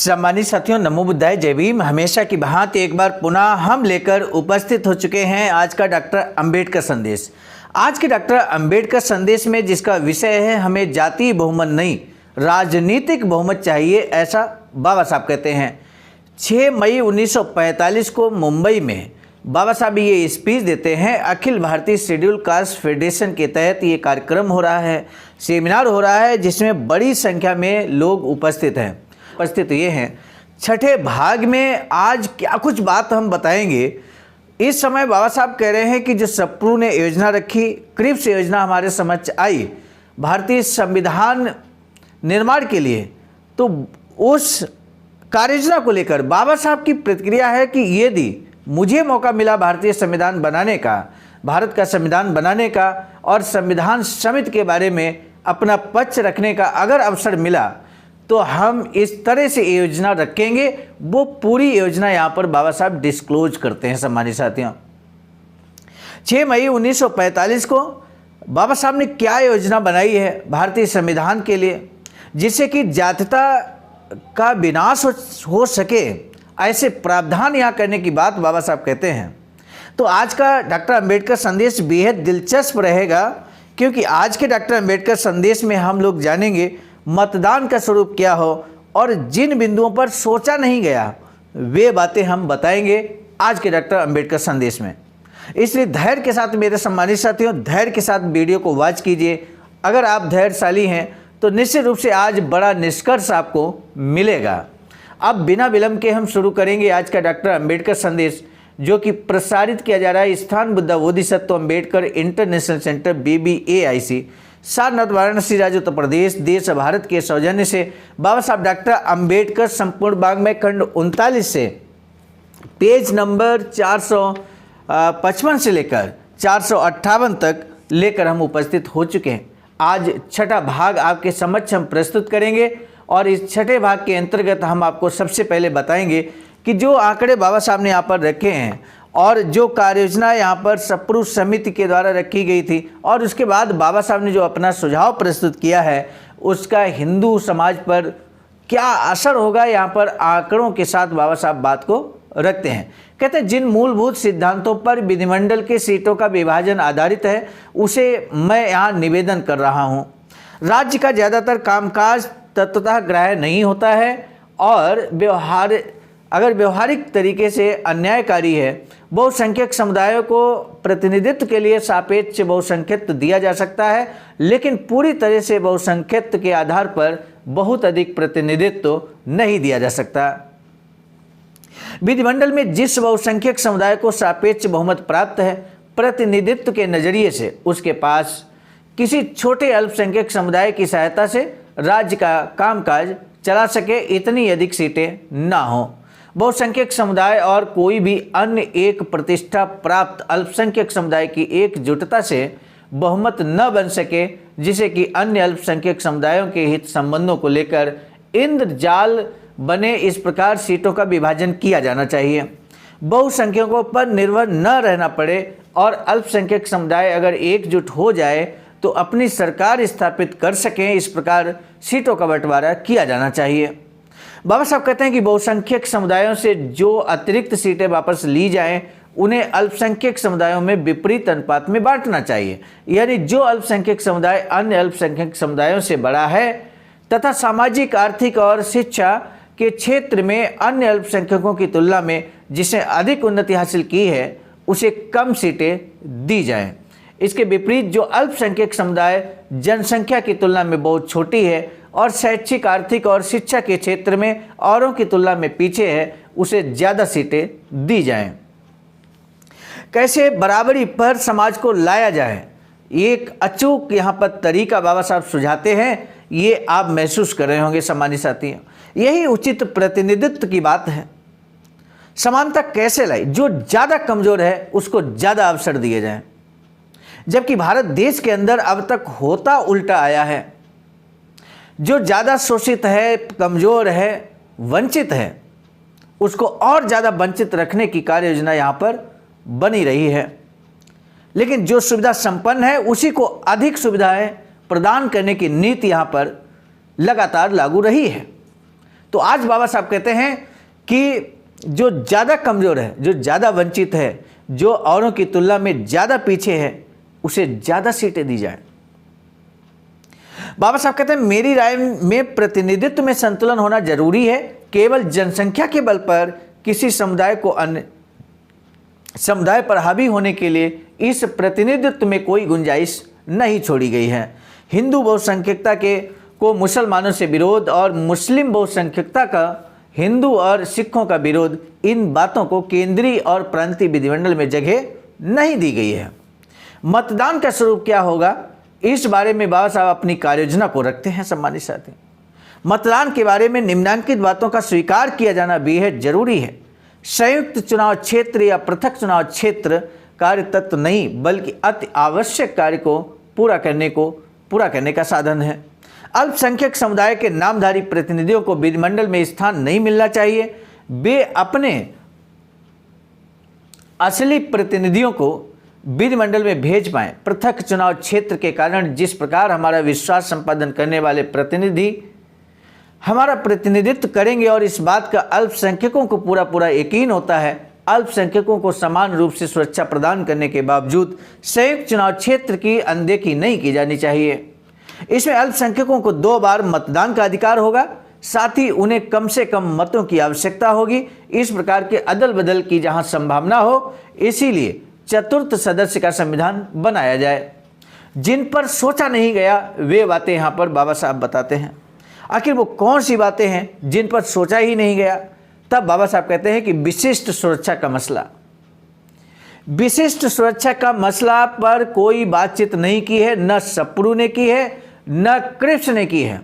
सम्मानित साथियों, नमो बुद्धाय, जय भीम। हमेशा की भांति एक बार पुनः हम लेकर उपस्थित हो चुके हैं आज का डॉक्टर अंबेडकर संदेश। आज के डॉक्टर अंबेडकर संदेश में जिसका विषय है हमें जातीय बहुमत नहीं राजनीतिक बहुमत चाहिए, ऐसा बाबा साहब कहते हैं। 6 मई 1945 को मुंबई में बाबा साहब ये स्पीच देते हैं। Akhil Bharatiya schedule caste federation के तहत ये कार्यक्रम हो रहा है, सेमिनार हो रहा है, जिसमें बड़ी संख्या में लोग उपस्थित हैं। उपस्थित ये हैं। छठे भाग में आज क्या कुछ बात हम बताएंगे। इस समय बाबा साहब कह रहे हैं कि जो सप्रू ने योजना रखी, क्रिप्स योजना हमारे समक्ष आई भारतीय संविधान निर्माण के लिए, तो उस कार्ययोजना को लेकर बाबा साहब की प्रतिक्रिया है कि यदि मुझे मौका मिला भारतीय संविधान बनाने का, भारत का संविधान बनाने का और संविधान समिति के बारे में अपना पक्ष रखने का अगर अवसर मिला, तो हम इस तरह से योजना रखेंगे। वो पूरी योजना यहाँ पर बाबा साहब डिस्क्लोज करते हैं। सम्मानित साथियों, 6 मई 1945 को बाबा साहब ने क्या योजना बनाई है भारतीय संविधान के लिए, जिससे कि जातीयता का विनाश हो सके, ऐसे प्रावधान यहाँ करने की बात बाबा साहब कहते हैं। तो आज का डॉक्टर अंबेडकर संदेश बेहद दिलचस्प रहेगा, क्योंकि आज के डॉक्टर अंबेडकर संदेश में हम लोग जानेंगे मतदान का स्वरूप क्या हो और जिन बिंदुओं पर सोचा नहीं गया वे बातें हम बताएंगे आज के डॉक्टर अंबेडकर संदेश में। इसलिए धैर्य के साथ मेरे सम्मानित साथियों, धैर्य के साथ वीडियो को वॉच कीजिए। अगर आप धैर्यशाली हैं तो निश्चित रूप से आज बड़ा निष्कर्ष आपको मिलेगा। अब बिना विलंब के हम शुरू करेंगे आज का डॉक्टर अंबेडकर संदेश, जो कि प्रसारित किया जा रहा है स्थान Buddha Bodhisattva Ambedkar international centre BBAIC, Sarnath, Varanasi, राज्य उत्तर प्रदेश, देश भारत के सौजन्य से बाबा साहब डॉक्टर अंबेडकर संपूर्ण वाङ्मय खंड 39 से पेज नंबर 455 से लेकर 458 तक लेकर हम उपस्थित हो चुके हैं। आज छठा भाग आपके समक्ष हम प्रस्तुत करेंगे और इस छठे भाग के अंतर्गत हम आपको सबसे पहले बताएंगे कि जो आंकड़े बाबा साहब ने यहाँ पर रखे हैं और जो कार्ययोजना यहाँ पर सप्रू समिति के द्वारा रखी गई थी, और उसके बाद बाबा साहब ने जो अपना सुझाव प्रस्तुत किया है उसका हिंदू समाज पर क्या असर होगा, यहाँ पर आंकड़ों के साथ बाबा साहब बात को रखते हैं। कहते हैं जिन मूलभूत सिद्धांतों पर विधिमंडल के सीटों का विभाजन आधारित है उसे मैं यहाँ निवेदन कर रहा हूँ। राज्य का ज़्यादातर कामकाज तत्वतः ग्राह्य नहीं होता है और अगर व्यवहारिक तरीके से अन्यायकारी है, बहुसंख्यक समुदायों को प्रतिनिधित्व के लिए सापेक्ष बहुसंख्यत्व दिया जा सकता है, लेकिन पूरी तरह से बहुसंख्यत्व के आधार पर बहुत अधिक प्रतिनिधित्व नहीं दिया जा सकता। विधिमंडल में जिस बहुसंख्यक समुदाय को सापेक्ष बहुमत प्राप्त है, प्रतिनिधित्व के नजरिए से उसके पास किसी छोटे अल्पसंख्यक समुदाय की सहायता से राज्य का कामकाज चला सके, इतनी अधिक सीटें ना हो। बहुसंख्यक समुदाय और कोई भी अन्य एक प्रतिष्ठा प्राप्त अल्पसंख्यक समुदाय की एकजुटता से बहुमत न बन सके, जिसे कि अन्य अल्पसंख्यक समुदायों के हित संबंधों को लेकर इंद्रजाल बने, इस प्रकार सीटों का विभाजन किया जाना चाहिए। बहुसंख्यकों पर निर्भर न रहना पड़े और अल्पसंख्यक समुदाय अगर एकजुट हो जाए तो अपनी सरकार स्थापित कर सकें, इस प्रकार सीटों का बंटवारा किया जाना चाहिए। बाबा साहब कहते हैं कि बहुसंख्यक समुदायों से जो अतिरिक्त सीटें वापस ली जाएं, उन्हें अल्पसंख्यक समुदायों में विपरीत अनुपात में बांटना चाहिए। यानी जो अल्पसंख्यक समुदाय अन्य अल्पसंख्यक समुदायों से बड़ा है तथा सामाजिक, आर्थिक और शिक्षा के क्षेत्र में अन्य अल्पसंख्यकों की तुलना में जिसने अधिक उन्नति हासिल की है, उसे कम सीटें दी जाएं। इसके विपरीत जो अल्पसंख्यक समुदाय जनसंख्या की तुलना में बहुत छोटी है और शैक्षिक, आर्थिक और शिक्षा के क्षेत्र में औरों की तुलना में पीछे है, उसे ज़्यादा सीटें दी जाएं। कैसे बराबरी पर समाज को लाया जाए, एक अचूक यहाँ पर तरीका बाबा साहब सुझाते हैं। ये आप महसूस कर रहे होंगे सम्मानित साथियों, यही उचित प्रतिनिधित्व की बात है। समानता कैसे लाई, जो ज़्यादा कमज़ोर है उसको ज़्यादा अवसर दिए जाएं, जबकि भारत देश के अंदर अब तक होता उल्टा आया है। जो ज़्यादा शोषित है, कमज़ोर है, वंचित है, उसको और ज़्यादा वंचित रखने की कार्य योजना यहाँ पर बनी रही है। लेकिन जो सुविधा संपन्न है उसी को अधिक सुविधाएं प्रदान करने की नीति यहाँ पर लगातार लागू रही है। तो आज बाबा साहब कहते हैं कि जो ज़्यादा कमज़ोर है, जो ज़्यादा वंचित है, जो औरों की तुलना में ज़्यादा पीछे है, उसे ज़्यादा सीटें दी जाए। बाबा साहब कहते हैं मेरी राय में प्रतिनिधित्व में संतुलन होना जरूरी है। केवल जनसंख्या के बल पर किसी समुदाय को अन्य समुदाय पर हावी होने के लिए इस प्रतिनिधित्व में कोई गुंजाइश नहीं छोड़ी गई है। हिंदू बहुसंख्यकता को मुसलमानों से विरोध और मुस्लिम बहुसंख्यकता का हिंदू और सिखों का विरोध, इन बातों को केंद्रीय और प्रांतीय विधिमंडल में जगह नहीं दी गई है। मतदान का स्वरूप क्या होगा, इस बारे में बाबा साहब अपनी कार्ययोजना को रखते हैं। सम्मानित साथी, मतदान के बारे में निम्नलिखित बातों का स्वीकार किया जाना बेहद जरूरी है। संयुक्त चुनाव क्षेत्र या पृथक चुनाव क्षेत्र कार्य तत्व नहीं, बल्कि अति आवश्यक कार्य को पूरा करने का साधन है। अल्पसंख्यक समुदाय के नामधारी प्रतिनिधियों को विधिमंडल में स्थान नहीं मिलना चाहिए। वे अपने असली प्रतिनिधियों को विधिमंडल में भेज पाएं। पृथक चुनाव क्षेत्र के कारण जिस प्रकार हमारा विश्वास संपादन करने वाले प्रतिनिधि हमारा प्रतिनिधित्व करेंगे और इस बात का अल्पसंख्यकों को पूरा यकीन होता है, अल्पसंख्यकों को समान रूप से सुरक्षा प्रदान करने के बावजूद संयुक्त चुनाव क्षेत्र की अनदेखी नहीं की जानी चाहिए। इसमें अल्पसंख्यकों को 2 बार मतदान का अधिकार होगा, साथ ही उन्हें कम से कम मतों की आवश्यकता होगी। इस प्रकार के अदल बदल की जहां संभावना हो, इसीलिए चतुर्थ सदस्य का संविधान बनाया जाए। जिन पर सोचा नहीं गया वे बातें यहाँ पर बाबा साहब बताते हैं। आखिर वो कौन सी बातें हैं जिन पर सोचा ही नहीं गया? तब बाबा साहब कहते हैं कि विशिष्ट सुरक्षा का मसला। विशिष्ट सुरक्षा का मसला पर कोई बातचीत नहीं की है, न सप्रू ने की है, न क्रिप्स ने की है।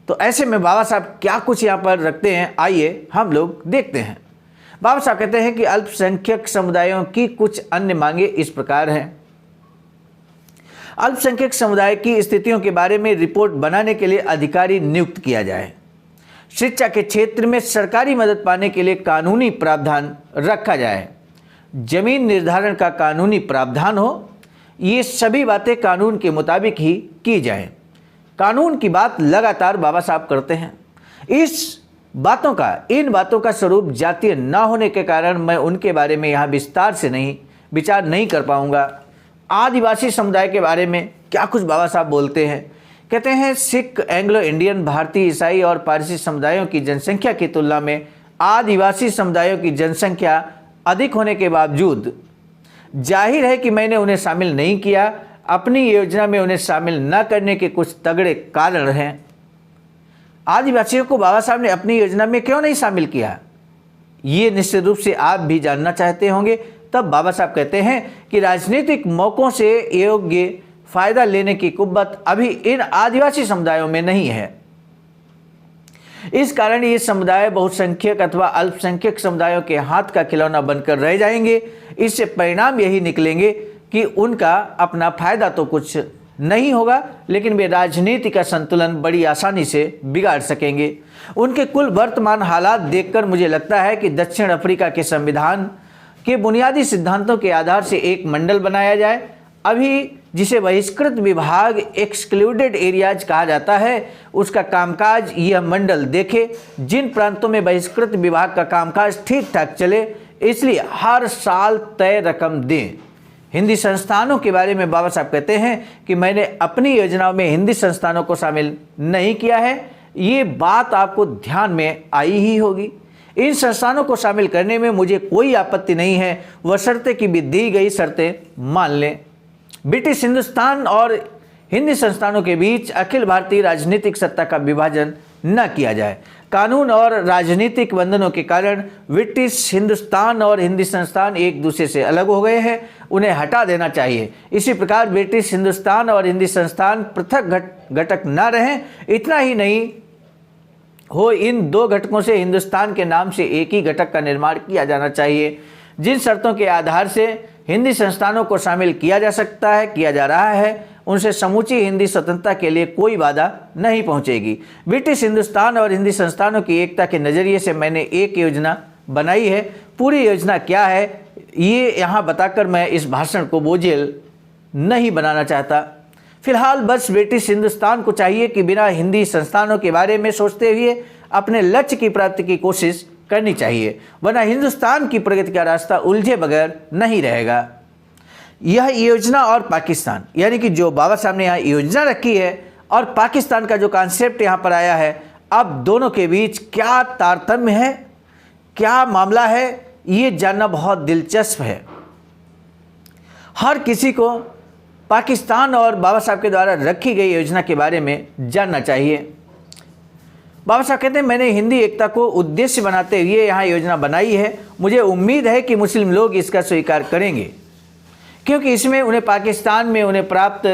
तो ऐसे में बाबा साहब क्या कुछ यहाँ पर रखते हैं, आइए हम लोग देखते हैं। बाबा साहब कहते हैं कि अल्पसंख्यक समुदायों की कुछ अन्य मांगे इस प्रकार हैं। अल्पसंख्यक समुदाय की स्थितियों के बारे में रिपोर्ट बनाने के लिए अधिकारी नियुक्त किया जाए। शिक्षा के क्षेत्र में सरकारी मदद पाने के लिए कानूनी प्रावधान रखा जाए। जमीन निर्धारण का कानूनी प्रावधान हो। ये सभी बातें कानून के मुताबिक ही की जाए। कानून की बात लगातार बाबा साहब करते हैं। इन बातों का स्वरूप जातीय न होने के कारण मैं उनके बारे में यहाँ विस्तार से विचार नहीं कर पाऊंगा। आदिवासी समुदाय के बारे में क्या कुछ बाबा साहब बोलते हैं। कहते हैं सिख, एंग्लो इंडियन, भारतीय, ईसाई और पारसी समुदायों की जनसंख्या की तुलना में आदिवासी समुदायों की जनसंख्या अधिक होने के बावजूद जाहिर है कि मैंने उन्हें शामिल नहीं किया। अपनी योजना में उन्हें शामिल न करने के कुछ तगड़े कारण हैं। आदिवासियों को बाबा साहब ने अपनी योजना में क्यों नहीं शामिल किया, ये निश्चित रूप से आप भी जानना चाहते होंगे। तब बाबा साहब कहते हैं कि राजनीतिक मौकों से योग्य फायदा लेने की कुव्वत अभी इन आदिवासी समुदायों में नहीं है। इस कारण ये समुदाय बहुसंख्यक अथवा अल्पसंख्यक समुदायों के हाथ का खिलौना बनकर रह जाएंगे। इससे परिणाम यही निकलेंगे कि उनका अपना फायदा तो कुछ नहीं होगा, लेकिन वे राजनीति का संतुलन बड़ी आसानी से बिगाड़ सकेंगे। उनके कुल वर्तमान हालात देखकर मुझे लगता है कि दक्षिण अफ्रीका के संविधान के बुनियादी सिद्धांतों के आधार से एक मंडल बनाया जाए। अभी जिसे बहिष्कृत विभाग एक्सक्लूडेड एरियाज कहा जाता है, उसका कामकाज यह मंडल देखे। जिन प्रांतों में बहिष्कृत विभाग का कामकाज ठीक ठाक चले, इसलिए हर साल तय रकम दें। हिंदी संस्थानों के बारे में बाबा साहब कहते हैं कि मैंने अपनी योजनाओं में हिंदी संस्थानों को शामिल नहीं किया है। ये बात आपको ध्यान में आई ही होगी। इन संस्थानों को शामिल करने में मुझे कोई आपत्ति नहीं है, बशर्ते कि भी दी गई शर्तें मान लें। ब्रिटिश हिंदुस्तान और हिंदी संस्थानों के बीच अखिल भारतीय राजनीतिक सत्ता का विभाजन न किया जाए। कानून और राजनीतिक बंधनों के कारण ब्रिटिश हिंदुस्तान और हिंदी संस्थान एक दूसरे से अलग हो गए हैं, उन्हें हटा देना चाहिए। इसी प्रकार ब्रिटिश हिंदुस्तान और हिंदी संस्थान पृथक घटक न रहें। इतना ही नहीं हो, इन 2 घटकों से हिंदुस्तान के नाम से एक ही घटक का निर्माण किया जाना चाहिए। जिन शर्तों के आधार से हिंदी संस्थानों को शामिल किया जा सकता है, किया जा रहा है, उनसे समूची हिंदी स्वतंत्रता के लिए कोई बाधा नहीं पहुंचेगी। ब्रिटिश हिंदुस्तान और हिंदी संस्थानों की एकता के नज़रिए से मैंने एक योजना बनाई है। पूरी योजना क्या है ये यहाँ बताकर मैं इस भाषण को बोझिल नहीं बनाना चाहता। फिलहाल बस ब्रिटिश हिंदुस्तान को चाहिए कि बिना हिंदी संस्थानों के बारे में सोचते हुए अपने लक्ष्य की प्राप्ति की कोशिश करनी चाहिए, वरना हिंदुस्तान की प्रगति का रास्ता उलझे बगैर नहीं रहेगा। यह योजना और पाकिस्तान, यानी कि जो बाबा साहब ने यहाँ योजना रखी है और पाकिस्तान का जो कॉन्सेप्ट यहाँ पर आया है, अब दोनों के बीच क्या तारतम्य है, क्या मामला है, ये जानना बहुत दिलचस्प है। हर किसी को पाकिस्तान और बाबा साहब के द्वारा रखी गई योजना के बारे में जानना चाहिए। बाबा साहब कहते हैं, मैंने हिंदी एकता को उद्देश्य बनाते हुए यहाँ योजना बनाई है। मुझे उम्मीद है कि मुस्लिम लोग इसका स्वीकार करेंगे, क्योंकि इसमें उन्हें पाकिस्तान में उन्हें प्राप्त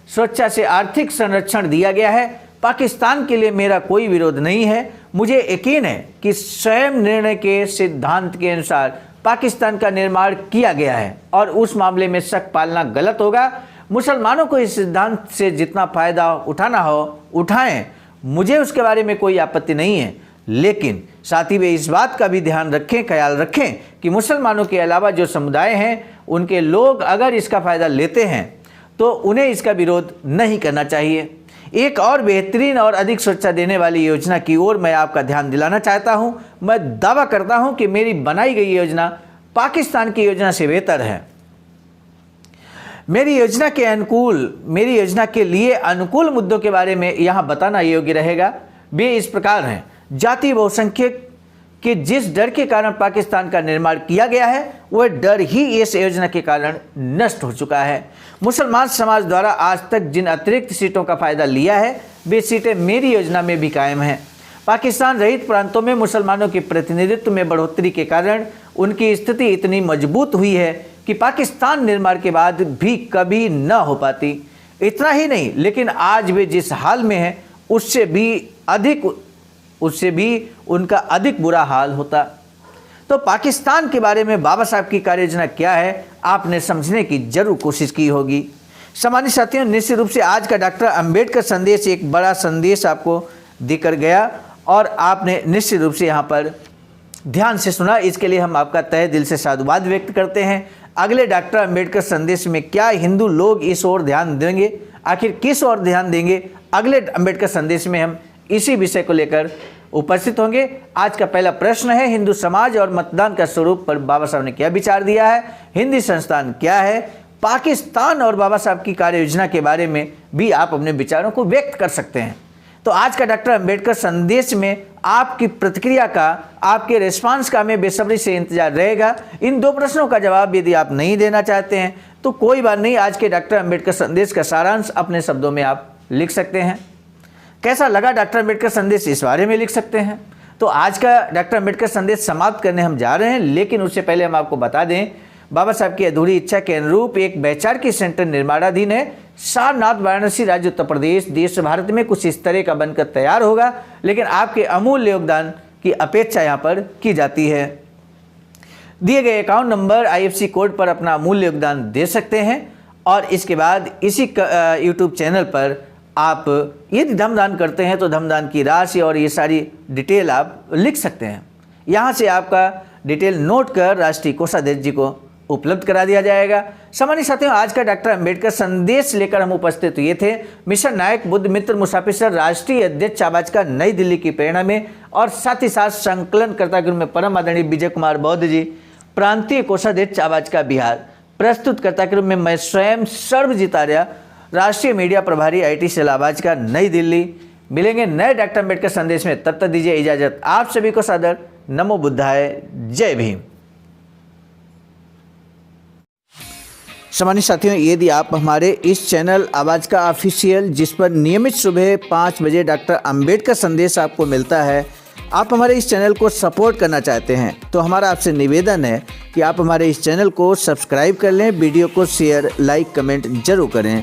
सुरक्षा से आर्थिक संरक्षण दिया गया है। पाकिस्तान के लिए मेरा कोई विरोध नहीं है। मुझे यकीन है कि स्वयं निर्णय के सिद्धांत के अनुसार पाकिस्तान का निर्माण किया गया है और उस मामले में शक पालना गलत होगा। मुसलमानों को इस सिद्धांत से जितना फ़ायदा उठाना हो उठाएं, मुझे उसके बारे में कोई आपत्ति नहीं है। लेकिन साथ ही वे इस बात का भी ध्यान रखें, ख्याल रखें कि मुसलमानों के अलावा जो समुदाय हैं, उनके लोग अगर इसका फ़ायदा लेते हैं तो उन्हें इसका विरोध नहीं करना चाहिए। एक और बेहतरीन और अधिक सुरक्षा देने वाली योजना की ओर मैं आपका ध्यान दिलाना चाहता हूं। मैं दावा करता हूं कि मेरी बनाई गई योजना पाकिस्तान की योजना से बेहतर है। मेरी योजना के लिए अनुकूल मुद्दों के बारे में यहाँ बताना योग्य रहेगा। वे इस प्रकार हैं। जाति बहुसंख्यक कि जिस डर के कारण पाकिस्तान का निर्माण किया गया है, वह डर ही इस योजना के कारण नष्ट हो चुका है। मुसलमान समाज द्वारा आज तक जिन अतिरिक्त सीटों का फायदा लिया है, वे सीटें मेरी योजना में भी कायम हैं। पाकिस्तान रहित प्रांतों में मुसलमानों के प्रतिनिधित्व में बढ़ोतरी के कारण उनकी स्थिति इतनी मजबूत हुई है कि पाकिस्तान निर्माण के बाद भी कभी न हो पाती। इतना ही नहीं, लेकिन आज वे जिस हाल में हैं, उससे भी उनका अधिक बुरा हाल होता। तो पाकिस्तान के बारे में बाबा साहब की कार्ययोजना क्या है, आपने समझने की जरूर कोशिश की होगी। सामान्य साथियों, निश्चित रूप से आज का डॉक्टर अंबेडकर संदेश एक बड़ा संदेश आपको देकर गया और आपने निश्चित रूप से यहाँ पर ध्यान से सुना। इसके लिए हम आपका तहे दिल से साधुवाद व्यक्त करते हैं। अगले डॉक्टर अंबेडकर संदेश में क्या हिंदू लोग इस ओर ध्यान देंगे, आखिर किस ओर ध्यान देंगे, अगले अंबेडकर संदेश में हम इसी विषय को लेकर उपस्थित होंगे। आज का पहला प्रश्न है, हिंदू समाज और मतदान का स्वरूप पर बाबा साहब ने क्या विचार दिया है, हिंदी संस्थान क्या है, पाकिस्तान और बाबा साहब की कार्य योजना के बारे में भी आप अपने विचारों को व्यक्त कर सकते हैं। तो आज का डॉक्टर अंबेडकर संदेश में आपकी प्रतिक्रिया का, आपके रिस्पांस का हमें बेसब्री से इंतजार रहेगा। इन दो प्रश्नों का जवाब यदि आप नहीं देना चाहते हैं तो कोई बात नहीं, आज के डॉक्टर अंबेडकर संदेश का सारांश अपने शब्दों में आप लिख सकते हैं। कैसा लगा डॉक्टर अंबेडकर संदेश, इस बारे में लिख सकते हैं। तो आज का डॉक्टर अंबेडकर संदेश समाप्त करने हम जा रहे हैं, लेकिन उससे पहले हम आपको बता दें, बाबा साहब की अधूरी इच्छा के अनुरूप एक वैचारिक सेंटर निर्माणाधीन है। सारनाथ, वाराणसी, राज्य उत्तर प्रदेश, देश भारत में कुछ इस तरह का बनकर तैयार होगा, लेकिन आपके अमूल्य योगदान की अपेक्षा यहाँ पर की जाती है। दिए गए अकाउंट नंबर, IFSC कोड पर अपना अमूल्य योगदान दे सकते हैं और इसके बाद इसी यूट्यूब चैनल पर आप यदि धमदान करते हैं तो धमदान की राशि और ये सारी डिटेल आप लिख सकते हैं। यहाँ से आपका डिटेल नोट कर राष्ट्रीय कोषाध्यक्ष जी को उपलब्ध करा दिया जाएगा। सामान्य साथियों, आज का डॉक्टर अंबेडकर संदेश लेकर हम उपस्थित हुए थे मिशन नायक बुद्ध मित्र मुसाफिर सर, राष्ट्रीय अध्यक्ष चाबाचका, नई दिल्ली की प्रेरणा में, और साथ ही साथ संकलनकर्ता के रूप में परम आदरणीय विजय कुमार बौद्ध जी, प्रांतीय कोषाध्यक्ष चाबाचका बिहार, प्रस्तुतकर्ता के रूप में मैं स्वयं सर्वजीत आर्या, राष्ट्रीय मीडिया प्रभारी IIT सेल चाबाचका, नई दिल्ली। मिलेंगे नए डॉक्टर अंबेडकर संदेश में, तब तक दीजिए इजाजत। आप सभी को सादर नमो बुद्धाय, जय भीम। सामान्य साथियों, यदि आप हमारे इस चैनल आवाज़ का ऑफिशियल, जिस पर नियमित सुबह 5 बजे डॉक्टर अंबेडकर संदेश आपको मिलता है, आप हमारे इस चैनल को सपोर्ट करना चाहते हैं तो हमारा आपसे निवेदन है कि आप हमारे इस चैनल को सब्सक्राइब कर लें, वीडियो को शेयर, लाइक, कमेंट जरूर करें।